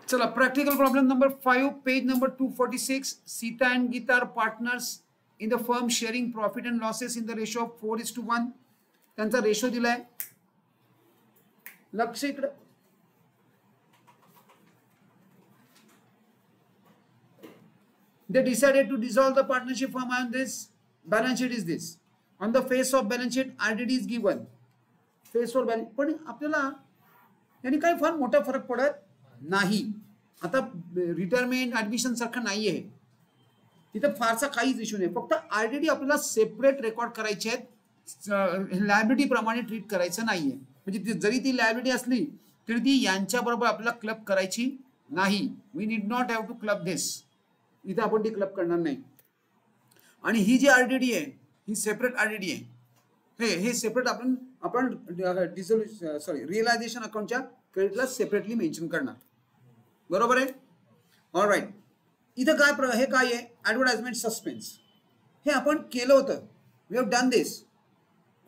चला practical problem number 5 page number 246. Sita and Geeta are partners in the firm sharing profit and losses in the ratio of 4:1. त्यांचा ratio दिलाय. लक्ष इकडे. They decided to dissolve the partnership firm on this balance sheet is this. On the face of balance sheet RDD is given. Face or balance पण आपल्याला यानी काही फार मोठा फरक पडत नाही. आता रिटायरमेंट ऍडमिशन सारखं नाही आहे तिथं फारसा काहीच इश्यू नाही. फक्त आरडीडी आपल्याला सेपरेट रेकॉर्ड करायचे आहेत. लायबिलिटी प्रमाणे ट्रीट करायचं नाहीये. म्हणजे जरी ती लायबिलिटी असली तरी ती यांच्या बरोबर आपल्याला क्लब करायची नाही. We need not have to club this. इथे आपण ती क्लब करणार नाही. आणि ही जी आरडीडी आहे ही सेपरेट आरडीडी आहे. हे सेपरेट आपण रिअलायझेशन अकाउंटच्या क्रेडिटला सेपरेटली मेन्शन करणार. बरोबर आहे. All right. इथं काय हे काय आहे ऍडव्हर्टाइजमेंट सस्पेन्स. हे आपण केलं होतं. वी हॅव डन दिस.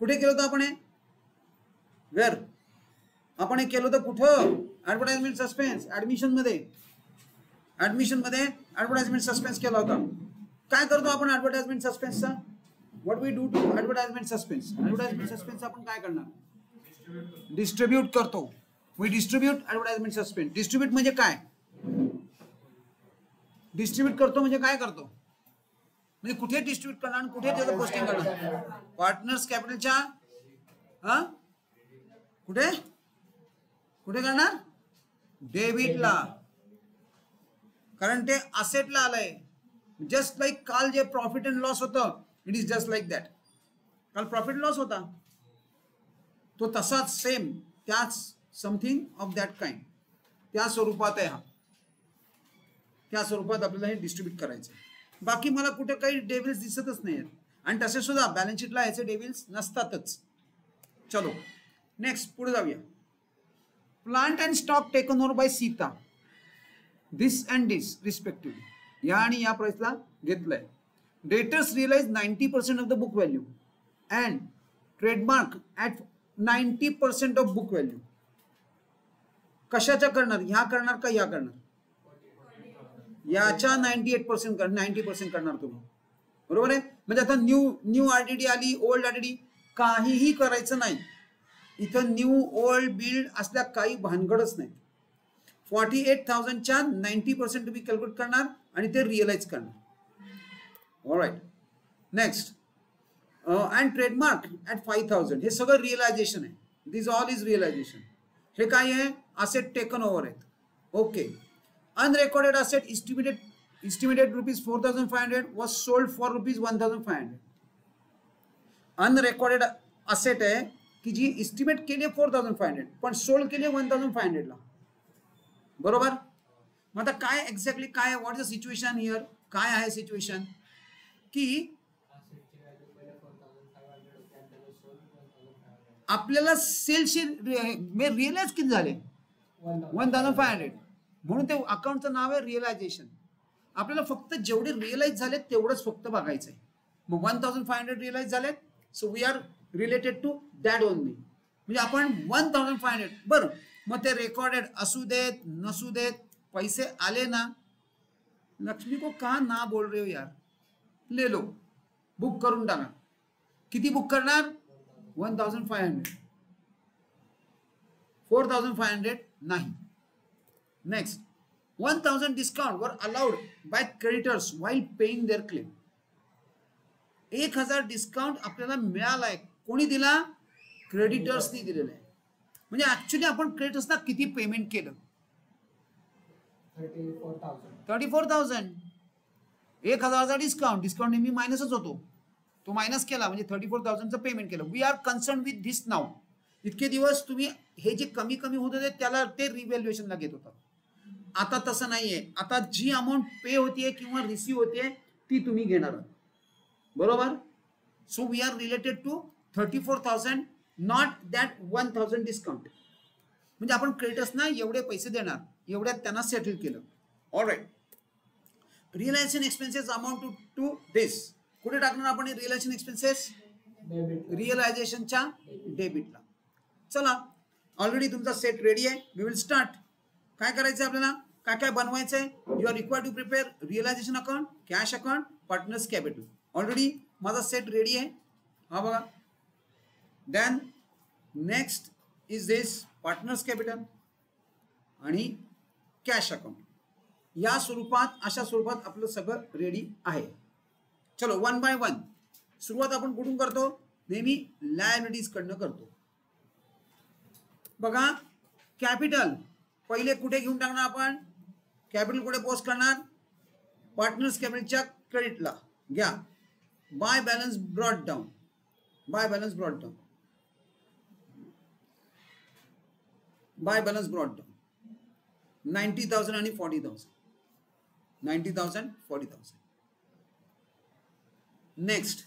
कुठे केलं होतं आपण हे वेअर आपण हे केलं होतं कुठं ऍडव्हर्टाइजमेंट सस्पेन्स ऍडमिशन मध्ये ऍडव्हर्टाइजमेंट सस्पेन्स केला होता. काय करतो आपण ऍडव्हर्टाइजमेंट सस्पेन्सचा what we do to advertisement suspense. Advertisement suspense आपण काय करणार डिस्ट्रीब्यूट करतो. We distribute advertisement suspense. Distribute म्हणजे काय डिस्ट्रीब्यूट करतो म्हणजे काय करतो म्हणजे कुठे डिस्ट्रीब्यूट करणार आणि कुठे त्याचं पोस्टिंग करणार. पार्टनर्स कॅपिटलच्या कुठे कुठे करणार डेबिटला कारण ते असेटला आलंय. जस्ट लाईक काल जे प्रॉफिट अँड लॉस होतं it is just like that. काल प्रॉफिट लॉस होता तो तसाच सेम त्याच समथिंग ऑफ दॅट काइंड त्या स्वरूपात आहे. हा त्या स्वरूपात आपल्याला हे डिस्ट्रीब्यूट करायचं. बाकी मला कुठे काही डेव्हिल्स दिसतच नाही आणि तसे सुद्धा बॅलन्स शीटला याचे डेव्हिल्स नसतातच. चलो नेक्स्ट पुढे जाऊया. Plant and stock taken over by Sita this and this respectively. या आणि या प्राइसला घेतलंय. Debtors realise 90% of the book value and trademark at 90% of book value. कशाच्या करणार ह्या करणार का या करणार याच्या 98% 90% करणार तुम्ही. बरोबर आहे. म्हणजे आता न्यू आरडीडी आली ओल्ड आरडीडी काहीही करायचं नाही. इथं न्यू ओल्ड बिल्ड असल्या काही भानगडच नाही. 48,000च्या 90% तुम्ही कॅल्क्युलेट करणार आणि ते रिअलाइज करणार. Alright. Next and trademark at 5,000 हे सगळं रिअलायझेशन आहे. This all is realisation. हे काय आहे असेट टेकन ओव्हर आहेत. Okay. Unrecorded asset estimated rupees 4,500 was sold for rupees 1,500. Unrecorded asset आहे की जी इस्टिमेट केली 4,500 पण सोल्ड केली 1,500 ला. बरोबर. मग आता काय एक्झॅक्टली काय what is the situation here. काय आहे सिच्युएशन की आपल्याला सेलशी रिअलाइज किती झाले 1,500 म्हणून ते अकाउंटचं नाव आहे रिअलायझेशन. आपल्याला फक्त जेवढे रिअलाइज झाले तेवढंच फक्त बघायचं आहे. मग 1,500 रिअलाइज झालेत so we are related to that only. म्हणजे आपण 1,500 बरं मग ते रेकॉर्डेड असू देत नसू देत पैसे आले ना. लक्ष्मी को कहा ना बोल रहे हो यार. ले लो बुक करून टाका. किती बुक करणार 1,500 4,500 नाही. नेक्स्ट 1,000 डिस्काउंट वर allowed by creditors while paying their claim. 1,000 discount आपल्याला मिळालाय. कोणी दिला क्रेडिटर्सनी दिलेला आहे. म्हणजे ऍक्च्युली आपण क्रेडिटर्सना किती पेमेंट केलं 34,000. 1,000चा डिस्काउंट नेहमी मायनसच होतो तो मायनस केला म्हणजे 34,000चं पेमेंट केलं. We are concern with this नाव. इतके दिवस तुम्ही हे जे कमी कमी होत होते त्याला ते रिव्हॅल्युएशनला घेत होता. आता तसं नाहीये. आता जी अमाऊंट पे होतीये किंवा रिसीव्ह होतीये ती तुम्ही घेणार. बरोबर. So we are related to 34,000 not that 1,000 discount. म्हणजे आपण क्रेडिटर्सना एवढे पैसे देणार एवढ्यात त्यांना सेटल केलं. Alright. Realisation expenses amount to this. कुठे टाकणार आपण रिअलायझेशन एक्सपेन्सेस रिअलायझेशनच्या डेबिटला. चला ऑलरेडी तुमचा सेट रेडी आहे. We will start. काय करायचं आपल्याला काय काय बनवायचंय. You are required to prepare realisation account, cash account, partners capital. Already माझा सेट रेडी आहे हा बघा. Then next is this partners capital आणि कॅश अकाउंट. या स्वरूपात अशा स्वरूपात आपलं सगळं रेडी आहे. चलो वन बाय वन सुरुवात आपण कुठून करतो. नेहमी लायबिलिटीज कडनं करतो. बघा कॅपिटल पहिले कुठे घेऊन टाकणार आपण. कॅपिटल कुठे पोस्ट करणार. पार्टनर्स कॅपिटलच्या क्रेडिटला घ्या. By balance brought down. By balance brought down. By balance brought down 90,000 आणि 40,000. 90,000 40,000. नेक्स्ट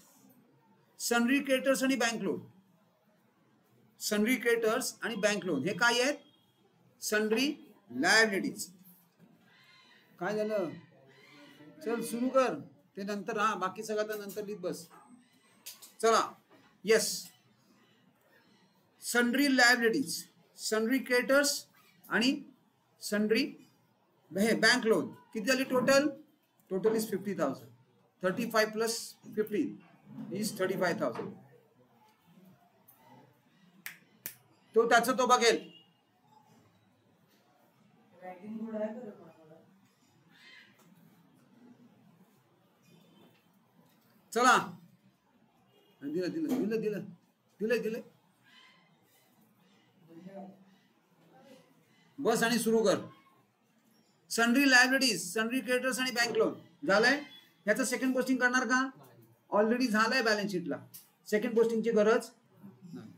सनरी क्रेडिटर्स आणि बँक लोन. सनरी क्रेडिटर्स आणि बँक लोन हे काय आहेत. Sundry liabilities. काय झालं. चल सुरू कर ते नंतर. हा बाकी सगळं नंतर लिहित बस. चला येस सनरी लायबिलिटीज, सनरी क्रेडिटर्स आणि सनरी बँक लोन किती झाली total. Total is 50,000. 35 plus 50 is 35,000. तो त्याचं तो बघेल. चला दिलं दिलं दिलं दिलं दिलं दिलं. बस आणि सुरू कर. सनरी लायबिलिटीज, सनरी क्रेडिटर्स आणि बँक लोन झालंय. याचं सेकंड पोस्टिंग करणार का. ऑलरेडी झालंय बॅलन्स शीटला. सेकंड पोस्टिंगची गरज नाही.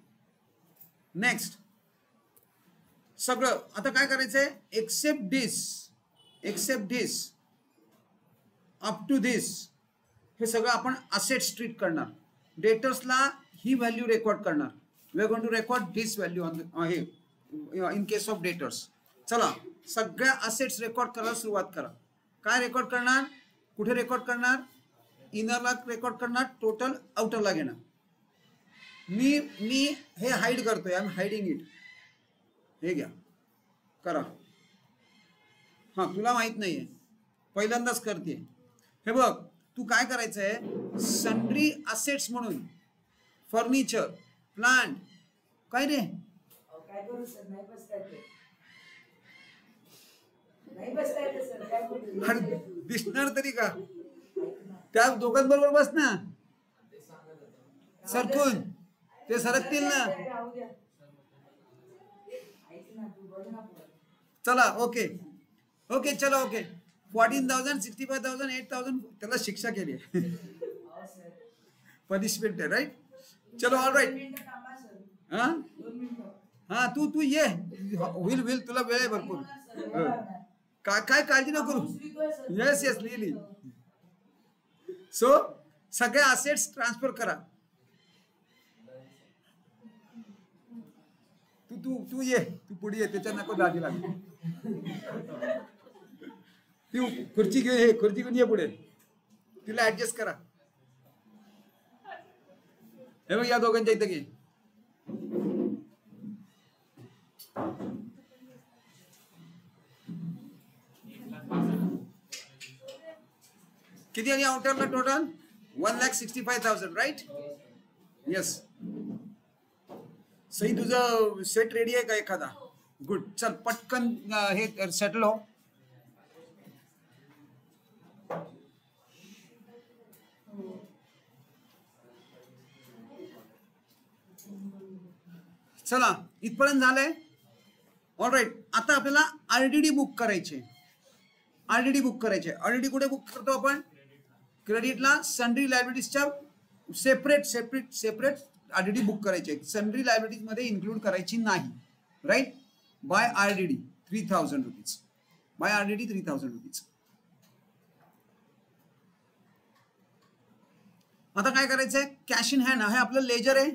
नेक्स्ट सगळं आता काय करायचंय. Except this up to this हे सगळं आपण असेट्स ट्रीट करणार. डेटर्सला ही व्हॅल्यू रेकॉर्ड करणार. We are going to record this value on in case of debtors. चला सगळ्या असेट्स रेकॉर्ड करायला सुरुवात करा. काय रेकॉर्ड करणार. कुठे रेकॉर्ड करणार. इनरला रेकॉर्ड करणार. टोटल आउटरला घेणार. मी हे हाईड करतोय. I am hiding it. हे घ्या करा. हा तुला माहित नाहीये पहिल्यांदाच करते. हे बघ तू काय करायचंय. सनरी असेट्स म्हणून फर्निचर प्लांट काय रे. दिसणार तरी का. त्या दोघांबरोबर बस ना. सरकून ते सरकतील ना. चला ओके ओके चलो ओके. 14,000 65,000 8,000 त्याला शिक्षा केली आहे. पनिशमेंट आहे राईट. चलो ऑल राईट. हा हा तू ये. होईल तुला वेळ आहे भरपूर. काय काळजी नको करू. येस येस लिहिली. सो सगळ्या असेट्स ट्रान्सफर करा. तू ये. तू पुढे ये. त्याच्या नको दादी लागली. तू खुर्ची घेऊन ये पुढे. तिला ऍडजस्ट करा. हे बघ या दोघांच्या इथं घे. किती आणि आउटरला टोटल 1,65,000 राईट. येस सही तुझं सेट रेडी आहे का एखादा. गुड. चल पटकन हे सेटल हो. चला इथपर्यंत झालंय. All right. आता आपल्याला आरडीडी बुक करायचे. आरडीडी बुक करायचे. आरडीडी कुठे बुक करतो आपण. क्रेडिटला सनरी लायबिलिटीजच्या सेपरेट आरडीडी बुक करायचे. सनरी लायबिलिटीज मध्ये इन्क्लूड करायची नाही. Right. By RDD 3,000 rupees. By RDD 3,000 rupees. आता काय करायचंय. कॅश इन हँड हे आपलं लेजर आहे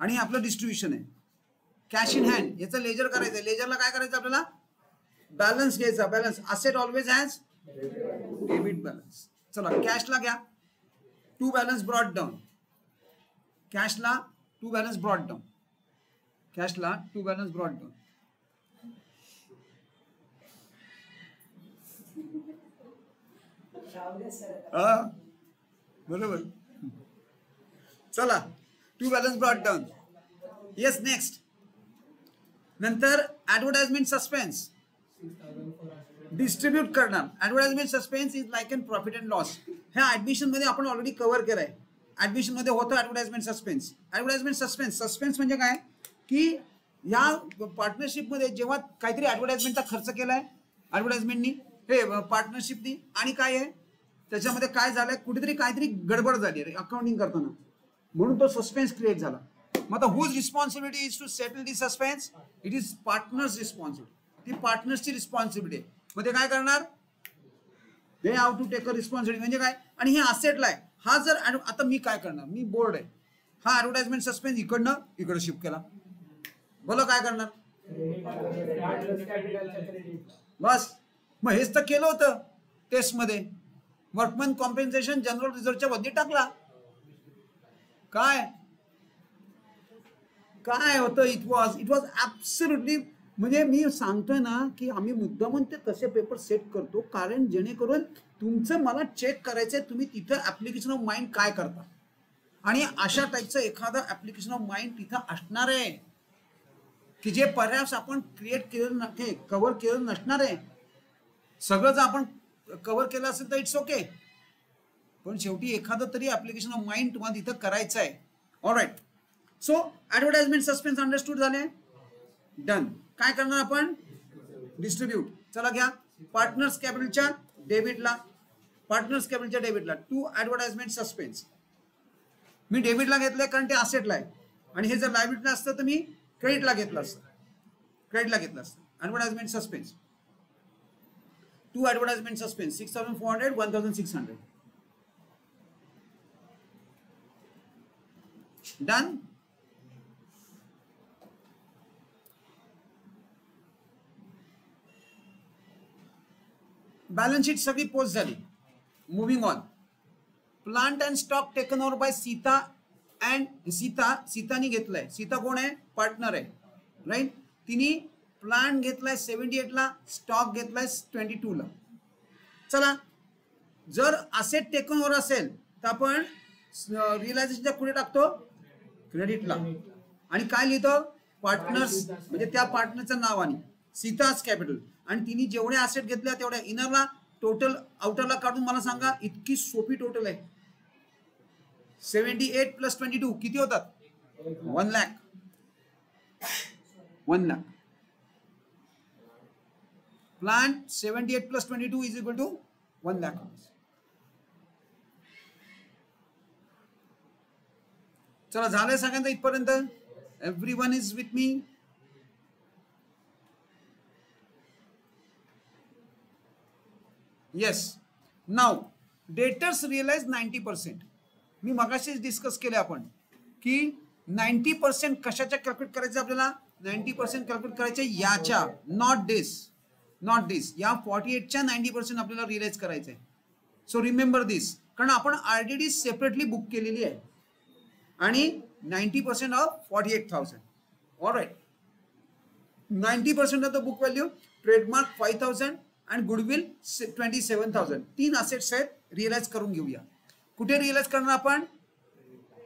आणि आपलं डिस्ट्रीब्युशन आहे. कॅश इन हँड याचं लेजर करायचंय. लेजरला काय करायचं आपल्याला. बॅलन्स घ्यायचा. Balance asset always has debit balance. चला कॅशला घ्या. To balance brought down. कॅशला टू बॅलन्स ब्रॉट डाऊन. कॅशला टू बॅलन्स ब्रॉट डाऊन. हा बरोबर. चला, to balance brought down. Yes, next. नंतर ऍडव्हर्टाइजमेंट सस्पेन्स डिस्ट्रीब्यूट करणार. Advertisement suspense is like an profit and loss. ह्या ऍडमिशन मध्ये आपण ऑलरेडी कव्हर केलंय. ऍडमिशन मध्ये होतं ऍडव्हर्टाइजमेंट सस्पेन्स. ऍडव्हर्टाइजमेंट सस्पेन्स म्हणजे काय की या पार्टनरशिप मध्ये जेव्हा काहीतरी ऍडव्हर्टाइजमेंटचा खर्च केलाय ऍडव्हर्टाइजमेंटनी, हे पार्टनरशिपनी, आणि काय आहे त्याच्यामध्ये काय झालंय, कुठेतरी काहीतरी गडबड झाली आहे अकाउंटिंग करताना, म्हणून तो सस्पेन्स क्रिएट झाला. मग आता whose responsibility is to settle the suspense? It is partners responsibility. ती पार्टनर्सची रिस्पॉन्सिबिलिटी आहे. मग ते काय करणार, they have to take a responsibility. म्हणजे काय, आणि हे असेटला आहे. हा जर आता मी काय करणार, मी बोर्ड आहे, हा ऍडव्हर्टाइजमेंट सस्पेन्स इकडनं इकडे शिफ्ट केला, बोला काय करणार, बस. मग हेच तर केलं होतं टेस्टमध्ये. वर्कमन कॉम्पेन्सेशन जनरल रिझर्वच्या बदली टाकला. काय काय होतं, इट वॉज ऍब्सोल्युटली. म्हणजे मी सांगतोय ना की आम्ही मुद्दामून ते तसे पेपर सेट करतो, कारण जेणेकरून तुमचं मला चेक करायचंय तुम्ही तिथं ऍप्लिकेशन ऑफ माइंड काय करता, आणि अशा टाईपचं एखादं ऍप्लिकेशन ऑफ माइंड तिथं असणार आहे की जे पर्याप्स आपण क्रिएट केलेलं नाही, कव्हर केलेलं नसणार आहे. सगळं जर आपण कव्हर केलं असेल तर इट्स ओके, पण शेवटी एखादं तरी ऍप्लिकेशन ऑफ माइंड तुम्हाला तिथं करायचं आहे. All right. So advertisement suspense understood झाले. डन. काय करणार आपण, डिस्ट्रीब्यूट. चला घ्या, पार्टनर्स कॅपिटलच्या डेबिटला, पार्टनर्स कॅपिटलच्या डेबिटला टू ऍडव्हर्टाइजमेंट सस्पेन्स. मी डेबिटला घेतलंय कारण ते असेटला आहे, आणि हे जर लायबिलिटीला असतं तर मी क्रेडिटला घेतलं असतं, क्रेडिटला घेतलं असतं. Advertisement suspense to advertisement suspense 6400 1600. Done. Balance sheet सगळी पोस्ट झाली. Moving on. Plant and stock taken over by Sita and सीतानी घेतलाय. सीता कोण आहे, पार्टनर आहे, राईट. तिने प्लांट घेतलाय 78 ला, स्टॉक घेतलाय 22 ला. चला, जर असेट टेकन ओव्हर असेल तर आपण रिअलायझेशनच्या पुढे टाकतो क्रेडिटला, आणि काय लिहितो, पार्टनर्स, म्हणजे त्या पार्टनरचं नाव आणि सीताज कॅपिटल, आणि तिने जेवढे असेट घेतल्या तेवढ्या इनरला, टोटल आउटरला काढून मला सांगा. इतकी सोपी टोटल आहे. 78 + 22 किती होतात, 1 lakh. 1 lakh. Plant 78 + 22 is equal to 1 lakh. चला, झालंय सगळ्यांना इथपर्यंत. Everyone is with me. Yes. नाव डेटर्स रिअलाइज 90%. मी मगाशीच डिस्कस केले आपण की 90% कशाच्या कॅल्क्युलेट करायचं आपल्याला, 90% कॅल्क्युलेट करायचे याच्या, नॉट दिस, या 48च्या 90% आपल्याला रिअलाइज करायचं आहे. सो रिमेंबर दिस, कारण आपण ऑलरेडी सेपरेटली बुक केलेली आहे, आणि 90% of 48,000. All right. 90% of the book value, trademark 5,000 आणि गुडविल 27,000. 3 असेट्स आहेत, रिअलाइज करून घेऊया. कुठे रिअलाइज करणार आपण,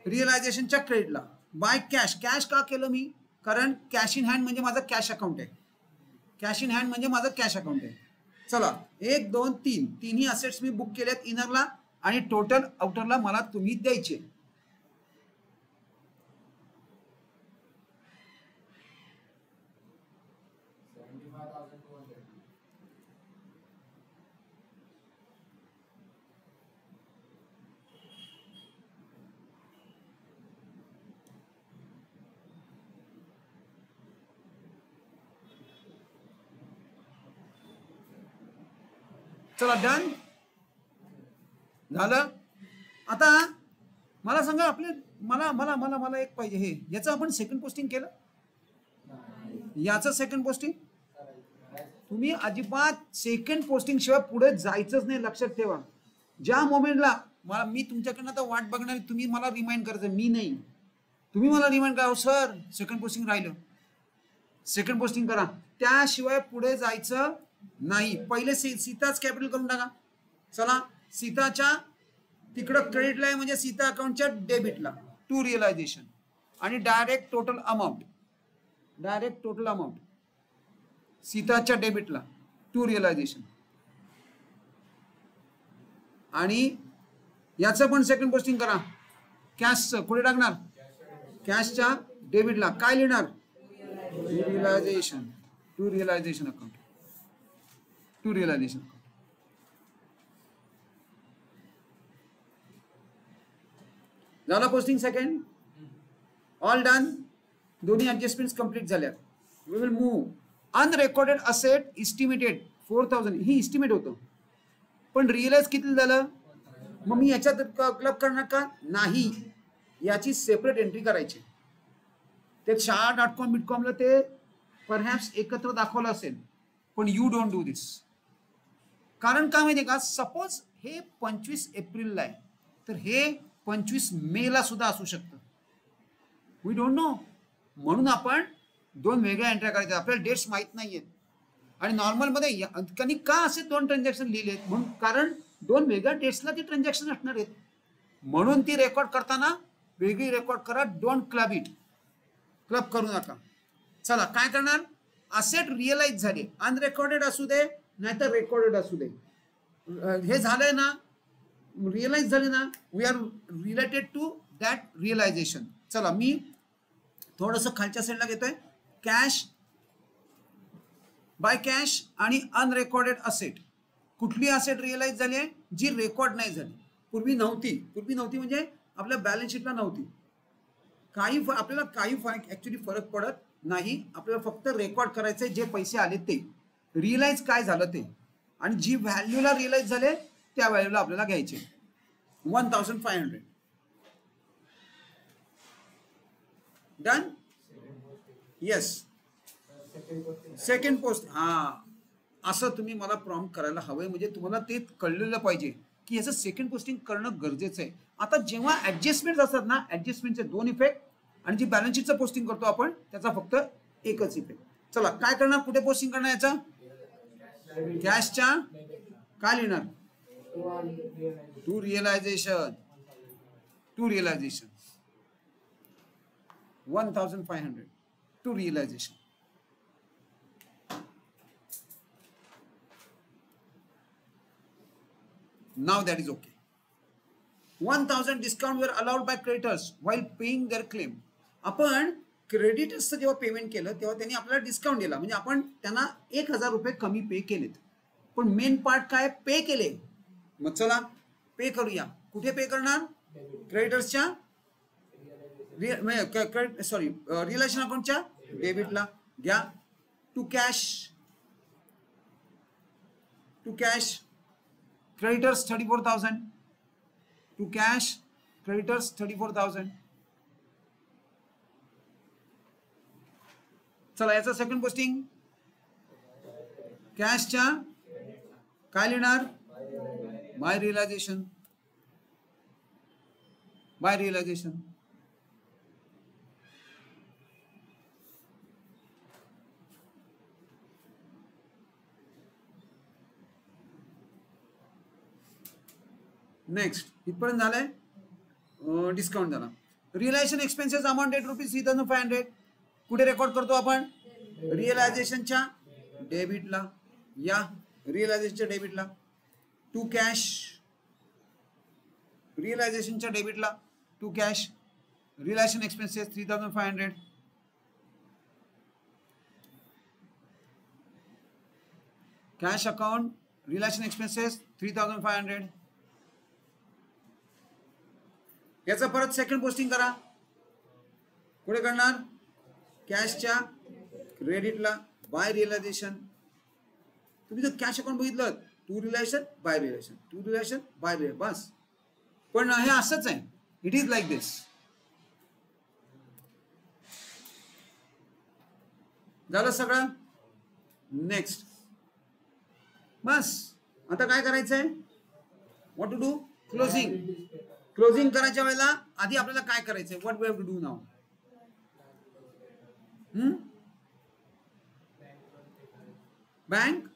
रिअलायझेशनच्या क्रेडिटला. By cash. कॅश का केलं मी, कारण कॅश इन हँड म्हणजे माझं कॅश अकाउंट आहे. कॅश इन हँड म्हणजे माझं कॅश अकाउंट आहे. चला, 1 2 3 तिन्ही असेट्स मी बुक केलेत इनरला, आणि टोटल आउटरला मला तुम्ही द्यायचे. चला, डन झालं. आता मला सांगा, आपले मला मला मला मला एक पाहिजे, हे याचं आपण सेकंड पोस्टिंग केलं, याचं सेकंड पोस्टिंग. तुम्ही अजिबात सेकंड पोस्टिंग शिवाय पुढे जायचंच नाही, लक्षात ठेवा. ज्या मोमेंटला मला, मी तुमच्याकडनं आता वाट बघणार, तुम्ही मला रिमाइंड करायचं, मी नाही, तुम्ही मला रिमाइंड करा, सर सेकंड पोस्टिंग राहिलं, सेकंड पोस्टिंग करा. त्याशिवाय पुढे जायचं नाही. पहिले सीताच कॅपिटल करून टाका. चला, सीताच्या तिकडं क्रेडिटला आहे म्हणजे सीता अकाउंटच्या डेबिटला टू रिअलायझेशन आणि डायरेक्ट टोटल अमाऊंट सीताच्या डेबिटला टू रिअलायझेशन आणि याचं पण सेकंड पोस्टिंग करा. कॅशचं कुठे टाकणार? कॅशच्या डेबिटला काय लिहिणार? To realisation account. झाला पोस्टिंग सेकंड. All done. दोन्ही ऍडजस्टमेंट्स कंप्लीट झाल्या. We will move. Unrecorded asset estimated 4000. ही इस्टिमेट होतं पण रिअलाइज किती झालं? मग मी याच्यात क्लब करणार का? नाही, याची सेपरेट एंट्री करायची. ते Shaa.com बिटकॉमला ते परहॅप्स एकत्र दाखवलं असेल पण यू डोंट डू दिस. कारण काय माहितीये का, सपोज हे 25 एप्रिलला आहे तर हे 25 मेला सुद्धा असू शकतं. We don't know. म्हणून आपण दोन वेगळ्या एंट्र्या करायच्या. आपल्याला डेट्स माहित नाहीयेत आणि नॉर्मलमध्ये का असे दोन ट्रान्झॅक्शन लिहिलेत? म्हणून कारण दोन वेगळ्या डेट्सला ती ट्रान्झॅक्शन असणार आहेत म्हणून ती रेकॉर्ड करताना वेगळी रेकॉर्ड करा. Don't club it. क्लब करू नका. चला काय करणार? असेट रिअलाइज झाले, अनरेकॉर्डेड असू दे नाहीतर रेकॉर्डेड असू दे, हे झालंय ना, रिअलाइज झाले ना, we are related to that realisation. चला मी थोडंसं खालच्या साईडला घेतोय. कॅश, बाय कॅश आणि अनरेकॉर्डेड असेट. कुठली असेट रिअलाइज झाली आहे? जी रेकॉर्ड नाही झाली. पूर्वी नव्हती म्हणजे आपल्या बॅलन्स शीटला नव्हती. आपल्याला काही ऍक्च्युली फरक पडत नाही. आपल्याला फक्त रेकॉर्ड करायचे जे पैसे आले ते, रिअलाइज काय झालं ते, आणि जी व्हॅल्यूला रिअलाइज झाले त्या व्हॅल्यूला आपल्याला घ्यायचे. 1500 डन. येस. Second post. असं तुम्ही मला प्रॉम्प्ट करायला हवंय म्हणजे तुम्हाला ते कळलेलं पाहिजे की याचं सेकंड पोस्टिंग करणं गरजेचं आहे. आता जेव्हा ऍडजस्टमेंट असतात ना, ऍडजस्टमेंटचे दोन इफेक्ट आणि जी बॅलन्स शीटचं पोस्टिंग करतो आपण त्याचा फक्त एकच इफेक्ट. चला काय करणार? कुठे पोस्टिंग करणार? याचा कॅशच्या काय लिहिणार? To realisation 1500 to realisation. Now that is okay. 1000 discount were allowed by creditors while paying their claim. आपण क्रेडिटर्सचं जेव्हा पेमेंट केलं तेव्हा त्यांनी आपल्याला डिस्काउंट दिला म्हणजे आपण त्यांना 1000 रुपये कमी पे केलेत. पण मेन पार्ट काय? पे केले. मग चला पे करूया. कुठे पे करणार? क्रेडिटर्सच्या रिलेशन अकाउंटच्या डेबिटला घ्या. To cash creditors 34,000 to cash. Creditors 34,000. चला याचा सेकंड पोस्टिंग. कॅशच्या काय लिहिणार? Bye realisation. नेक्स्ट इथपर्यंत झालंय. डिस्काउंट झाला. Realisation expenses amount ₹3,500. कुठे रेकॉर्ड करतो आपण? रिअलायझेशनच्या डेबिटला. या रिअलायझेशनच्या डेबिटला. To cash. रिअलायझेशनच्या डेबिटला to cash. Realisation expenses 3,500. Cash account realisation expenses 3,500. याचा परत सेकंड पोस्टिंग करा. कुठे करणार? कॅशच्या क्रेडिटला बाय रिअलायझेशन. तुम्ही जर कॅश अकाउंट बघितलं टू रिअलायझेशन बाय रिअलायझेशन बस. पण हे असंच आहे. It is like this. झालं सगळं. नेक्स्ट बस. आता काय करायचंय? What to do? क्लोजिंग करायच्या वेळेला आधी आपल्याला काय करायचंय? What we have to do now? Bank.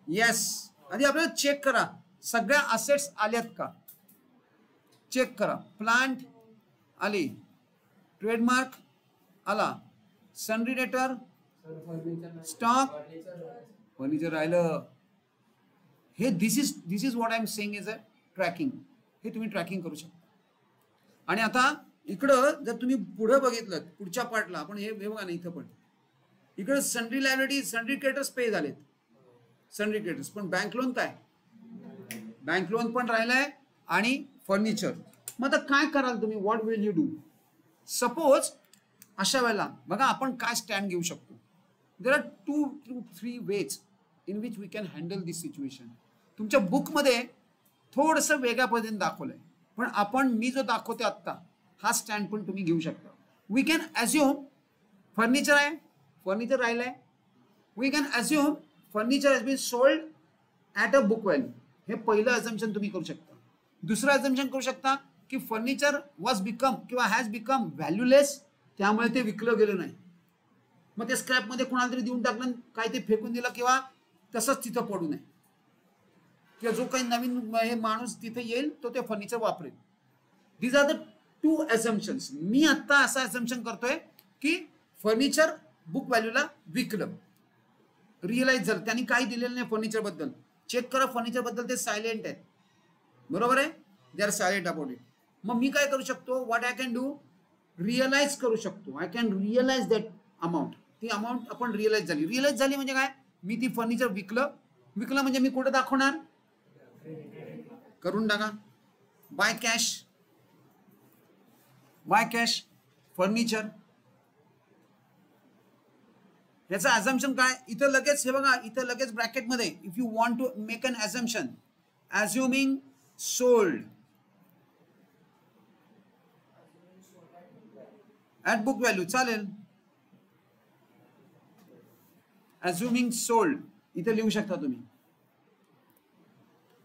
Yes. आधी आपल्याला चेक करा सगळ्या असेट्स आल्यात का चेक करा. प्लांट आली, ट्रेडमार्क आला, सनरी डेटर, स्टॉक, फर्निचर राहिलं. हे this is what I am saying is a tracking. हे तुम्ही ट्रॅकिंग करू शकता. आणि आता इकडं जर तुम्ही पुढे बघितलं पुढच्या पार्टला आपण हे बघा ना, इथं पण इकडे सनरी लायबिलिटी, सनरी क्रेडिटर्स पे झालेत, सनरी क्रेडिटर्स. पण बँक लोन काय, बँक लोन पण राहिलाय आणि फर्निचर. मग आता काय कराल तुम्ही, what will you do. Suppose अशा वेळेला बघा आपण काय स्टँड घेऊ शकतो. There are 2 to 3 ways in which we can handle this situation. तुमच्या बुकमध्ये थोडंसं वेगळ्या पद्धतीने दाखवलंय, पण मी जो दाखवते आत्ता हा स्टँड पण तुम्ही घेऊ शकता. वी कॅन ॲज्युम फर्निचर आहे, फर्निचर राहिलंय. We can assume furniture has been sold at a book value. हे पहिलं ॲझम्पशन तुम्ही करू शकता. दुसरं ॲझम्पशन करू शकता की फर्निचर वॉज बिकम किंवा हॅज बिकम व्हॅल्यूलेस, त्यामुळे ते विकलं गेलं नाही. मग ते स्क्रॅपमध्ये कोणाला तरी देऊन टाकलं, काय ते फेकून दिलं किंवा तसंच तिथं पडू नये, किंवा जो काही नवीन हे माणूस तिथे येईल तो ते फर्निचर वापरेल. These are the 2 assumptions. मी आता असं ॲझम्पशन करतोय की फर्निचर बुक व्हॅल्यूला विकलं, रिअलाइज झालं, त्यांनी काही दिलेलं नाही फर्निचर बद्दल. चेक करा फर्निचर बद्दल ते सायलेंट आहेत, बरोबर आहे, they are silent about it. मग मी काय करू शकतो, what I can do, realise करू शकतो. I can realise that amount. ती अमाऊंट आपण रिअलाइज झाली. रिअलाइज झाली म्हणजे काय, मी ती फर्निचर विकलं म्हणजे मी कुठे दाखवणार, करून टाका बाय कॅश फर्निचर. याचा ॲझम्पशन काय, इथं लगेच हे बघा, इथं लगेच ब्रॅकेटमध्ये if you want to make an assumption, assuming sold at book value चालेल. ॲझ्युमिंग सोल्ड इथे लिहू शकता तुम्ही.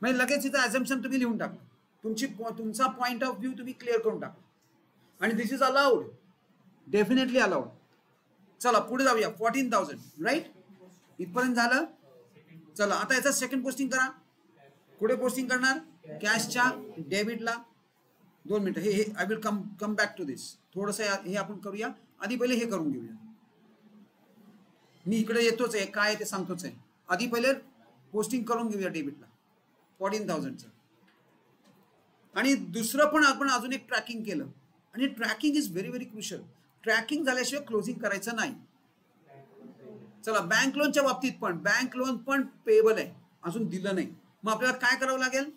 म्हणजे लगेच इथं ॲझम्पशन तुम्ही लिहून टाका, तुमचा पॉइंट ऑफ व्ह्यू तुम्ही क्लिअर करून टाका. आणि दिस इज अलाउड, डेफिनेटली अलाउड. चला पुढे जाऊया. 14,000 राईट, इथपर्यंत झालं. चला आता याचा सेकंड पोस्टिंग करा. कुठे पोस्टिंग करणार, कॅशच्या डेबिटला. 2 मिनिटं, हे I will come back to this. थोडंसं हे आपण करूया, आधी पहिले हे करून घेऊया. मी इकडे येतोच आहे, काय ते सांगतोच आहे. आधी पहिले पोस्टिंग करून घेऊया डेबिटला 14,000चं. आणि दुसरं पण आपण अजून एक ट्रॅकिंग केलं, आणि tracking is very very crucial. Tracking झाल्याशिवाय क्लोजिंग करायचं नाही. चला बँक लोनच्या बाबतीत पण, बँक लोन पण पेएबल आहे, अजून दिलं नाही. मग आपल्याला काय करावं लागेल,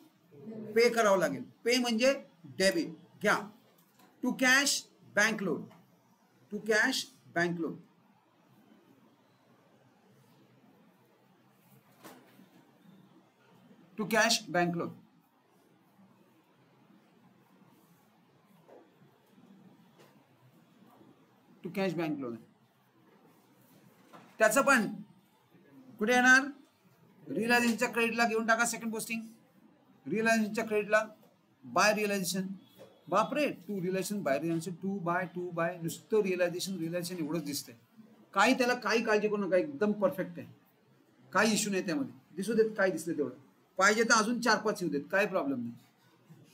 पे करावं लागेल. पे म्हणजे डेबिट घ्या. To cash bank loan, to cash bank loan. To cash bank loan. To cash bank loan. त्याचं पण कुठे येणार, रिअलायझेशनच्या क्रेडिटला घेऊन टाका. सेकंड पोस्टिंग रिअलायझेशनच्या क्रेडिटला, बाय रिअलायझेशन. बापरे, to realisation by realisation, to by नुसतं रिअलायझेशन एवढंच दिसतंय. काही त्याला काही काळजी करू नका, एकदम परफेक्ट आहे, काही इश्यू नाही त्यामध्ये. दिसू देत काय दिसलं तेवढं, पाहिजे तर अजून 4-5 येऊ देत, काही प्रॉब्लेम नाही.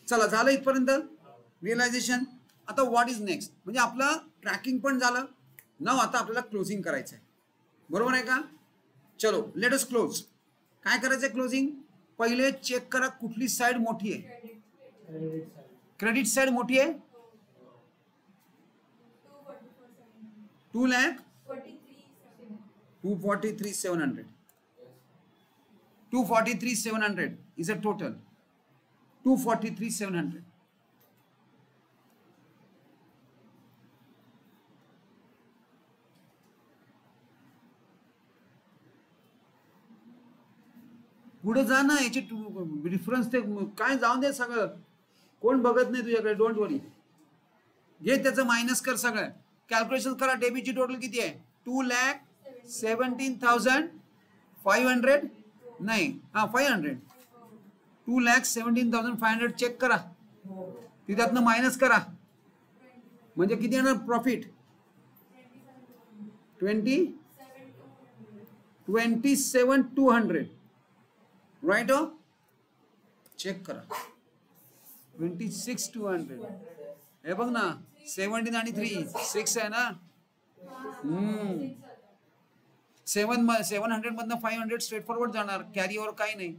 चला झालं इथपर्यंत रिअलायझेशन. आता व्हॉट इज नेक्स्ट, म्हणजे आपलं ट्रॅकिंग पण झालं ना. आता आपल्याला क्लोजिंग करायचं आहे, बरोबर आहे का. चलो लेट अस क्लोज. काय करायचं आहे क्लोजिंग, पहिले चेक करा कुठली साइड मोठी आहे. क्रेडिट साइड मोठी आहे, 2,43,700. 243,700 is a total. 243,700. पुढे जा ना, याचे डिफरन्स ते काय जाऊन दे, सगळं कोण बघत नाही तुझ्याकडे. डोंट वरी, घे त्याचं मायनस कर, सगळं कॅल्क्युलेशन करा. डेबिटची टोटल किती आहे, 2,17,500 नाही, 500. 2,17,500 चेक करा, तिच्यातनं मायनस करा, म्हणजे किती येणार प्रॉफिट, 27,200 राईट. हो चेक करा 26,200 हे बघ ना 17 आणि 3 6 आहे ना 700 मधनं 500 स्ट्रेट फॉरवर्ड जाणार कॅरी ओव्हर काही नाही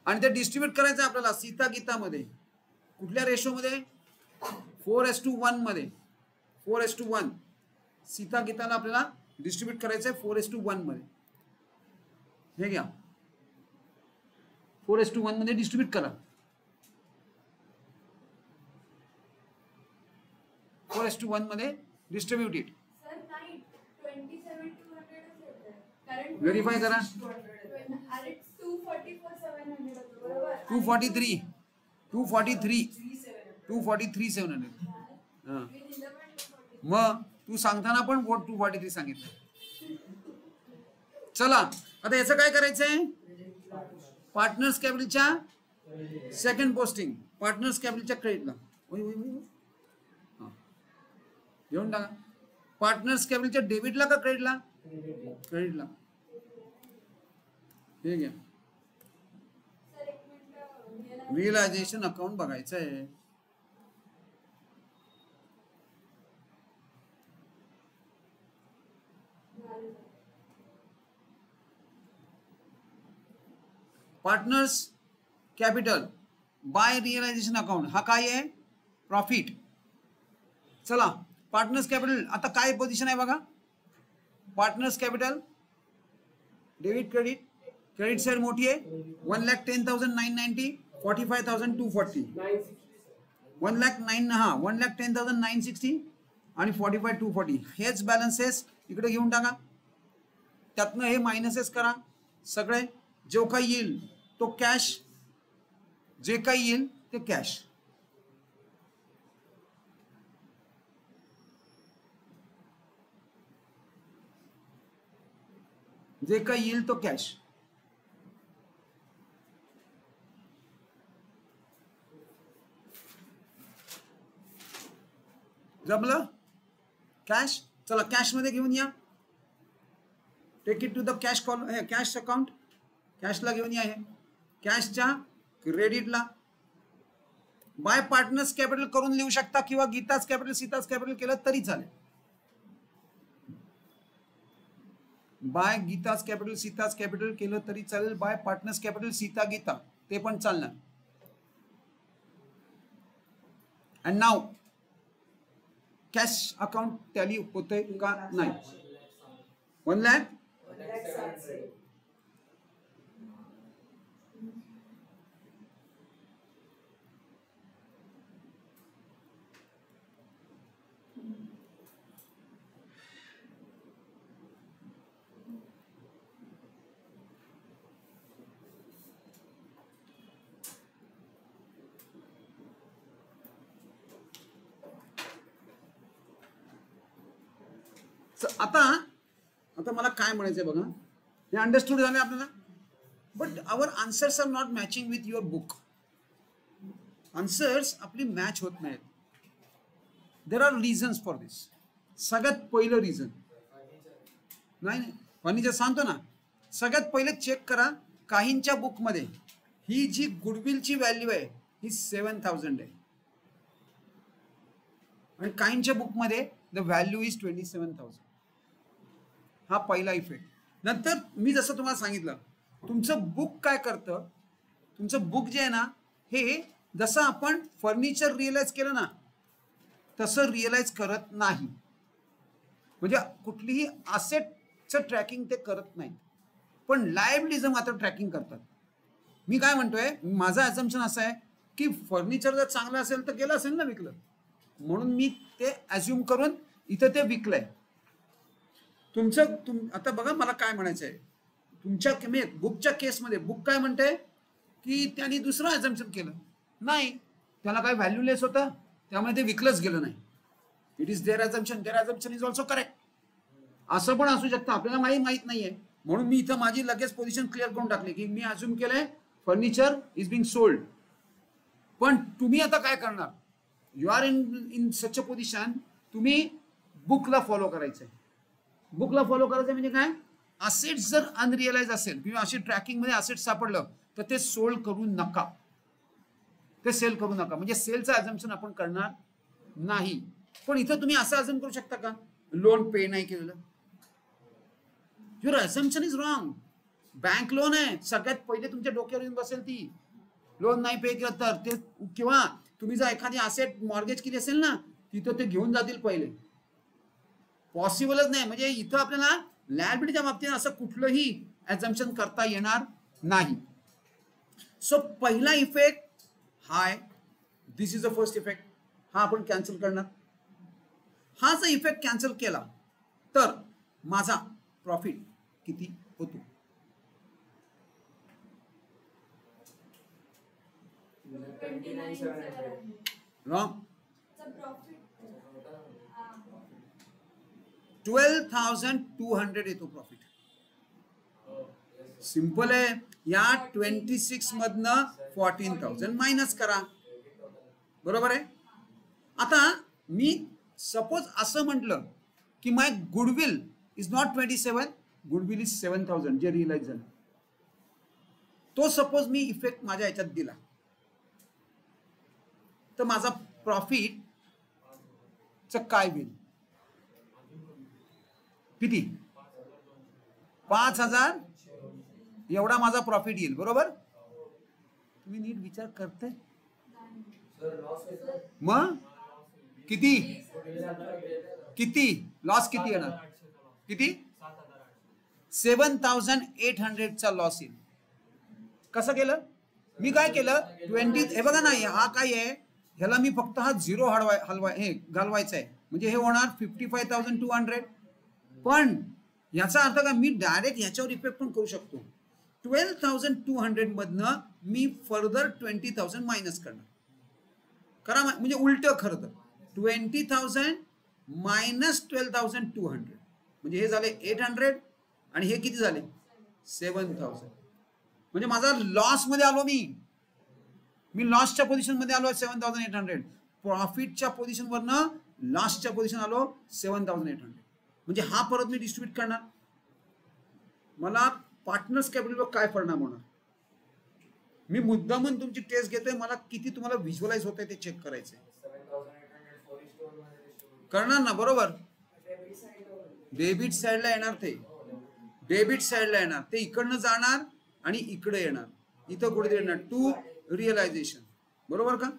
आणि ते डिस्ट्रीब्यूट करायचं आपल्याला सीता गीता मध्ये कुठल्या रेशो मध्ये 4:1 मध्ये 4:1 सीता गीताला आपल्याला डिस्ट्रीब्यूट करायचं आहे 4:1 मध्ये हे घ्या 4:1 मध्ये डिस्ट्रीब्यूट करा 4:1 मध्ये डिस्ट्रीब्यूट इट व्हेरीफाय करा 243,700 मग तू सांगताना पण 243 सांगितलं चला आता याचं काय करायचंय पार्टनर्स कॅपिटलच्या सेकंड पोस्टिंग पार्टनर्स कॅपिटलच्या क्रेडिटला घेऊन टाका पार्टनर्स कॅपिटलच्या डेबिटला का क्रेडिटला क्रेडिटला हे घ्या रिअलायझेशन अकाउंट बघायचं आहे partners capital by realisation account हा काय आहे प्रॉफिट चला पार्टनर्स कॅपिटल आता काय पोझिशन आहे बघा partners capital debit credit credit side मोठी आहे 1,10,990 45,240 1,10,960 आणि 45,240 हेच बॅलन्सेस इकडे घेऊन टाका त्यातनं हे मायनसेस करा सगळे जो काही येईल तो कॅश जे काही येईल ते कॅश जे काही येईल तो कॅश जमलं कॅश चला कॅश मध्ये घेऊन या take it to the cash call cash account कॅशला घेऊन या हे कॅशच्या क्रेडिटला बाय पार्टनर्स कॅपिटल करून लिहू शकता किंवा गीताज कॅपिटल सीताज कॅपिटल केलं तरी चालेल by Gita's capital Sita's capital केलं तरी चालेल by partners capital Sita Gita ते पण चालणार and now cash account tally होतंय का नाही 1 लाख आता आता मला काय म्हणायचंय बघा हे अंडरस्टूड झालं आपल्याला but our answers are not matching with your book answers आपली मॅच होत नाहीत there are reasons for this सगळ्यात पहिलं रिझन नाही फर्निचर सांगतो ना सगळ्यात पहिले चेक करा काहींच्या बुकमध्ये ही जी गुडविलची व्हॅल्यू आहे ही 7,000 आहे आणि काहींच्या बुकमध्ये द व्हॅल्यू इज 27,000 हा पहिला इफेक्ट नंतर मी जसं तुम्हाला सांगितलं तुमचं बुक काय करतं तुमचं बुक जे आहे ना हे जसं आपण फर्निचर रिअलाइज केलं ना तसं रिअलाइज करत नाही म्हणजे कुठलीही असेटचं ट्रॅकिंग ते करत नाही पण लायबिलिटीचं मात्र ट्रॅकिंग करतात मी काय म्हणतोय माझं ॲझम्पशन असं आहे की फर्निचर जर चांगलं असेल तर गेलं असेल ना विकलं म्हणून मी ते ॲज्युम करून इथं ते विकलंय आता बघा मला काय म्हणायचं आहे तुमच्या बुकच्या केसमध्ये बुक काय म्हणते की त्यांनी दुसरं ॲझम्पशन केलं नाही त्याला काय व्हॅल्यूलेस होतं त्यामुळे ते विकलंच गेलं नाही it is there assumption is also correct असं पण असू शकतं आपल्याला माहित नाहीये म्हणून मी इथं माझी लगेच पोझिशन क्लिअर करून टाकली की मी ॲज्युम केलंय फर्निचर इज बिंग सोल्ड पण तुम्ही आता काय करणार you are in such a position तुम्ही बुकला फॉलो करायचंय बुकला फॉलो करायचं म्हणजे काय असेट्स जर अनरिअलाइज असेल किंवा अशी ट्रॅकिंग मध्ये असेट सापडलं तर ते सोल्ड करू नका, ते सेल करू नका. म्हणजे सेलचं अझम्पशन आपण करणार नाही. पण इथं तुम्ही असं अझम करू शकता का लोन पे नाही केलेलं? Your assumption is wrong. Bank loan आहे, सगळ्यात पहिले तुमच्या डोक्यावर येऊन बसेल ती. लोन नाही पे केलं तर ते, किंवा तुम्ही जर एखादी असेट मॉर्गेज केली असेल ना, तिथं ते घेऊन जातील पहिले. पॉसिबलच नाही. म्हणजे इथं आपल्याला लायबिलिटीच्या बाबतीत असं कुठलंही अझम्पशन करता येणार नाही. सो पहिला effect high, this is the first effect, हा आपण कॅन्सल करणार. हा जर इफेक्ट कॅन्सल केला तर माझा प्रॉफिट किती होतो? रॉंग. 12,200 येतो प्रॉफिट. सिंपल आहे. या 26 मधनं 14,000 मायनस करा. बरोबर आहे. आता मी सपोज असं म्हटलं की my goodwill is not 27, goodwill is 7,000 जे रिअलाइज झालं. तो सपोज मी इफेक्ट माझ्या ह्याच्यात दिला तर माझा प्रॉफिट च काय होईल? किती? 5,000 एवढा माझा प्रॉफिट येईल. बरोबर. तुम्ही नीट विचार करताय मग किती किती लॉस किती येणार? किती? 7,800 चा लॉस येईल. कसं केलं मी? काय केलं? 20. हे बघा ना, हा काय आहे, ह्याला मी फक्त हा झिरो हे घालवायचा आहे. म्हणजे हे होणार 55,200. पण याचा अर्थ काय, मी डायरेक्ट याच्यावर इफेक्ट पण करू शकतो. 12,200 मधनं मी फर्दर 20,000 मायनस करणार. करा म्हणजे उलट. खरं तर 20,000 मायनस 12,200 म्हणजे हे झाले 800 आणि हे किती झाले? 7,000. म्हणजे माझा लॉस मध्ये आलो मी लॉसच्या पोझिशन मध्ये आलो 7,800. प्रॉफिटच्या पोझिशन वरनं लॉसच्या पोझिशन आलो 7,800. म्हणजे हा परत मी डिस्ट्रीब्यूट करणार. मला पार्टनर्स कॅपिटलवर काय परिणाम होणार? मी मुद्दामून तुमची टेस्ट घेतोय, मला किती तुम्हाला व्हिज्युअलाइज होत आहे ते चेक करायचंय. करणार ना? बरोबर. डेबिट साइडला येणार, ते डेबिट साइडला येणार, ते इकडनं जाणार आणि इकडे येणार, इथं कुठे येणार टू रिअलायझेशन. बरोबर का?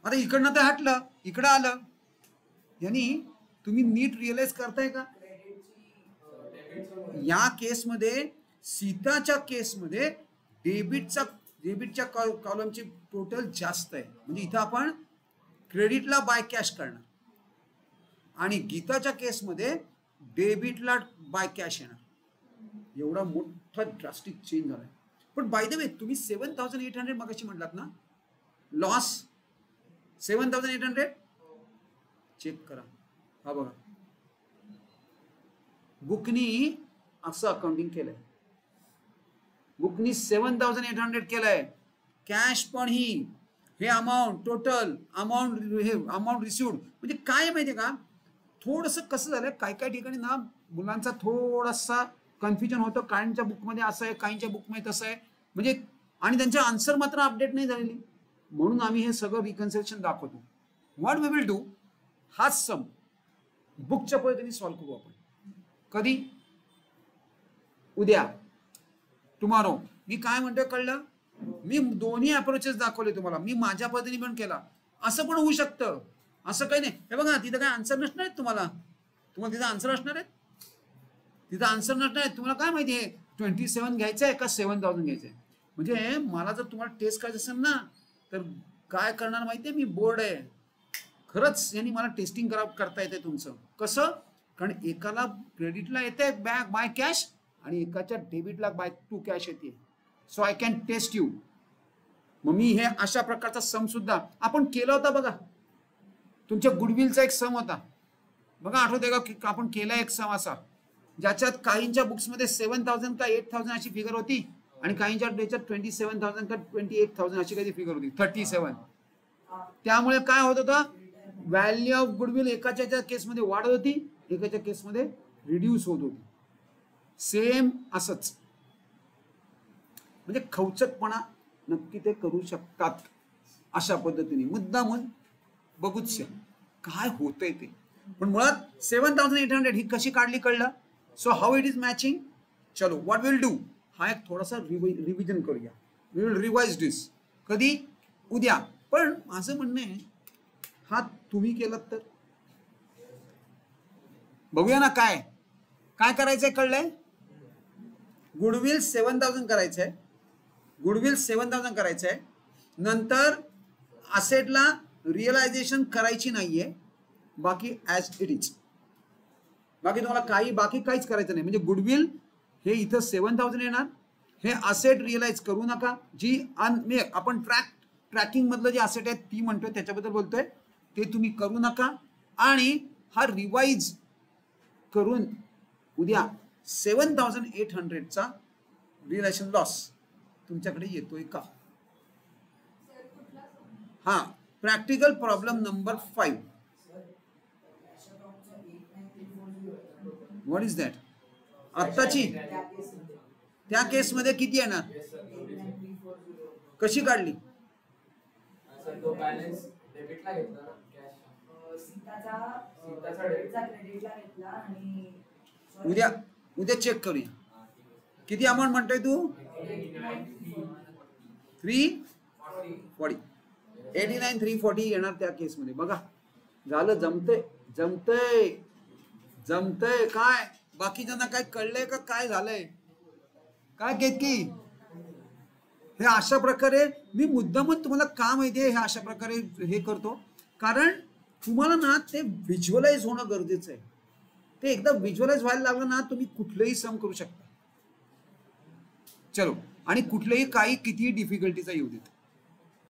आता इकडनं ते हटलं, इकडं आलं. यांनी तुम्ही नीट रिअलाइज करताय का? या केसमध्ये, सीताच्या केसमध्ये डेबिटच्या कॉलमची टोटल जास्त आहे. म्हणजे इथं आपण क्रेडिटला बाय कॅश करणार आणि गीताच्या केसमध्ये डेबिटला बाय कॅश येणार. एवढा मोठा ड्रास्टिक चेंज झालाय. पण बाय द वे, तुम्ही 7,800 मगाशी म्हटलात ना लॉस, 7,800 चेक करा. हा बघा, बुकनी असं अकाउंटिंग केलंय. बुकनी 7,800 केलंय. कॅश पण हे अमाऊंट, टोटल अमाऊंट, हे अमाऊंट रिसिव्ड. म्हणजे काय माहितीये का, थोडंसं कसं झालं, काय काय ठिकाणी ना मुलांचा थोडासा कन्फ्युजन होतं. काहींच्या बुकमध्ये असं आहे, काहींच्या बुकमध्ये तसं आहे. म्हणजे आणि त्यांचे आन्सर मात्र अपडेट नाही झालेली. म्हणून आम्ही हे सगळं रिकन्सिलेशन दाखवतो. व्हॉट वी विल डू, हाच सम बुकच्या पद्धतीने सॉल्व्ह करू आपण. कधी? उद्या, टुमॉरो. मी काय म्हणतोय कळलं? मी दोन्ही अप्रोचेस दाखवले तुम्हाला. मी माझ्या पद्धतीने पण केला. असं पण होऊ शकतं, असं काही नाही. हे बघा, तिथं काय आन्सर नसणार आहेत तुम्हाला तिथं आन्सर असणार आहेत. तिथं आन्सर नसणार आहेत. तुम्हाला काय माहिती आहे 27 घ्यायचं आहे का 7,000 घ्यायचं आहे? म्हणजे मला जर तुम्हाला टेस्ट करायचं असेल ना, तर काय करणार माहिती आहे, मी बोर्ड आहे. खरंच यांनी मला टेस्टिंग करता येते तुमचं. कसं? कारण एकाला क्रेडिटला येते बाय कॅश आणि एकाच्या डेबिटला बाय टू कॅश येते. So I can test you. मग मी हे अशा प्रकारचा सम सुद्धा आपण केला होता बघा. तुमच्या गुडविलचा एक सम होता बघा, आठवते का? की आपण केला एक सम असा, ज्याच्यात काहींच्या बुक्समध्ये 7,000 का 8,000 अशी फिगर होती आणि काहींच्या याच्यात 27,000 का 28,000 अशी काही फिगर होती, 37. त्यामुळे काय होत होतं, व्हॅल्यू ऑफ गुडविल एकाच्या केसमध्ये वाढत होती, एकाच्या केसमध्ये रिड्यूस होत होती. सेम असंच म्हणजे खवचटपणा नक्की ते करू शकतात अशा पद्धतीने मुद्दामून बघूच काय होतंय ते. पण मुळात 7800 ही कशी काढली कळलं. So how it is matching. चलो व्हॉट विल डू, हा एक थोडासा रिव्हिजन करूया. वी विल रिवाइज दिस कधी, उद्या. पण माझं म्हणणं आहे हा तुम्ही केलात तर बघूया ना काय काय करायचंय. कळलंय. गुडविल 7000 करायचंय, गुडविल 7000 करायचंय. नंतर असेटला रिअलायझेशन करायची नाहीये, बाकी ऍज इट इज. बाकी तुम्हाला बाकी काहीच करायचं नाही. म्हणजे गुडविल हे इथं 7000 येणार. हे असेट रिअलाइज करू नका. जी आपण ट्रॅकिंग मधलं जे असेट आहे ती म्हणतोय त्याच्याबद्दल बोलतोय, ते तुम्ही करू नका. आणि हा रिवाइज करून उद्या 7800 चा रिअलायझेशन लॉस तुमच्याकडे येतोय का. हा practical problem number 5. What is that. आत्ताची त्या केस मध्ये किती येणार, कशी काढली. उद्या चेक करूया किती अमाऊंट म्हणतोय तू. 340 येणार त्या केस मध्ये. बघा झालं. जमतंय काय. बाकीच्यांना काय कळलंय का काय झालंय काय केतकी. हे अशा प्रकारे मी मुद्दामच तुम्हाला का माहितीये हे अशा प्रकारे हे करतो, कारण तुम्हाला ना ते व्हिज्युअलाइज होणं गरजेचं आहे. ते एकदा व्हिज्युअलाइज व्हायला लागलं ना तुम्ही कुठलेही सम करू शकता. चलो आणि कुठलेही काही कितीही डिफिकल्टीचा येऊ देत.